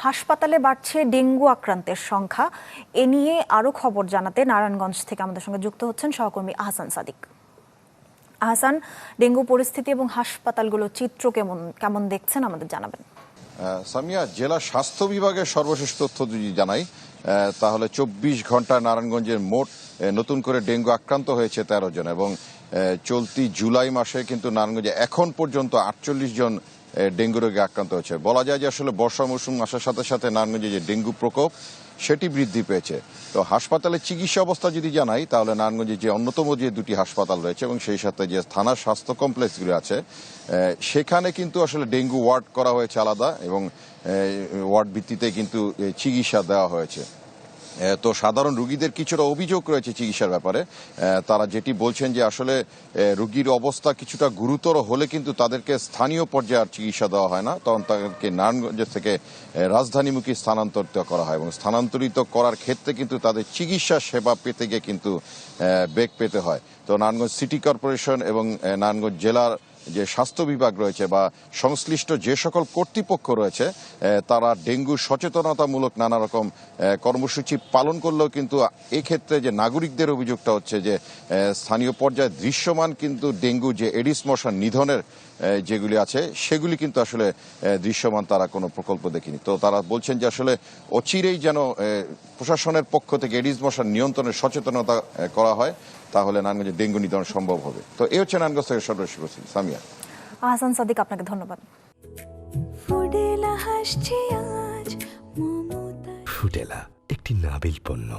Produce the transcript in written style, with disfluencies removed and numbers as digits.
হাসপাতালে বাড়ছে ডেঙ্গু আক্রান্তের সংখ্যা। এ নিয়ে আরো খবর জানাতে নারায়ণগঞ্জ থেকে আমাদের সঙ্গে যুক্ত হচ্ছেন সহকর্মী আহসান সাদিক। আহসান, ডেঙ্গু পরিস্থিতি এবং হাসপাতালগুলোর চিত্র কেমন দেখছেন আমাদের জানাবেন। সামিয়া, জেলা স্বাস্থ্য বিভাগের সর্বশেষ তথ্য যদি জানাই তাহলে 24 ঘন্টা নারায়ণগঞ্জের মোট নতুন করে ডেঙ্গু আক্রান্ত হয়েছে 13 জন এবং চলতি জুলাই মাসে কিন্তু নারায়ণগঞ্জে এখন পর্যন্ত 48 জন ডেঙ্গু রোগে আক্রান্ত হয়েছে। বলা যায় যে আসলে বর্ষা মৌসুম আসার সাথে সাথে নারায়ণগঞ্জে যে ডেঙ্গু প্রকোপ সেটি বৃদ্ধি পেয়েছে। তো হাসপাতালের চিকিৎসা অবস্থা যদি জানাই তাহলে নারায়ণগঞ্জে যে অন্যতম যে দুটি হাসপাতাল রয়েছে এবং সেই সাথে যে থানার স্বাস্থ্য কমপ্লেক্সগুলি আছে সেখানে কিন্তু আসলে ডেঙ্গু ওয়ার্ড করা হয়েছে আলাদা এবং ওয়ার্ড ভিত্তিতে কিন্তু চিকিৎসা দেওয়া হয়েছে। তো সাধারণ রোগীদের কিছুটা অভিযোগ রয়েছে চিকিৎসার ব্যাপারে। তারা যেটি বলছেন যে আসলে রোগীর অবস্থা কিছুটা গুরুতর হলে কিন্তু তাদেরকে স্থানীয় পর্যায়ে চিকিৎসা দেওয়া হয় না, তখন তাদেরকে নারায়ণগঞ্জ থেকে রাজধানীমুখী স্থানান্তরিত করা হয় এবং স্থানান্তরিত করার ক্ষেত্রে কিন্তু তাদের চিকিৎসা সেবা পেতে গিয়ে কিন্তু বেগ পেতে হয়। তো নারায়ণগঞ্জ সিটি কর্পোরেশন এবং নারায়ণগঞ্জ জেলার যে স্বাস্থ্য বিভাগ রয়েছে বা সংশ্লিষ্ট যে সকল কর্তৃপক্ষ রয়েছে তারা ডেঙ্গু সচেতনতামূলক নানা রকম কর্মসূচি পালন করলেও কিন্তু এক্ষেত্রে যে নাগরিকদের অভিযোগটা হচ্ছে যে স্থানীয় পর্যায়ে দৃশ্যমান কিন্তু ডেঙ্গু যে এডিস মশা নিধনের যেগুলি আছে সেগুলি কিন্তু আসলে দৃশ্যমান তারা কোনো প্রকল্প দেখেনি। তো তারা বলছেন যে আসলে অচিরেই যেন প্রশাসনের পক্ষ থেকে এডিস মশার নিয়ন্ত্রণের সচেতনতা করা হয়, তাহলে নারায়ণগঞ্জে ডেঙ্গু নিধন সম্ভব হবে। তো এই হচ্ছে নারায়ণগঞ্জ থেকে সর্বশেষ পরিস্থিতি। সামিয়া। আহসান সাদিক, আপনাকে ধন্যবাদ। ফুডেলা একটি নাবিল পণ্য।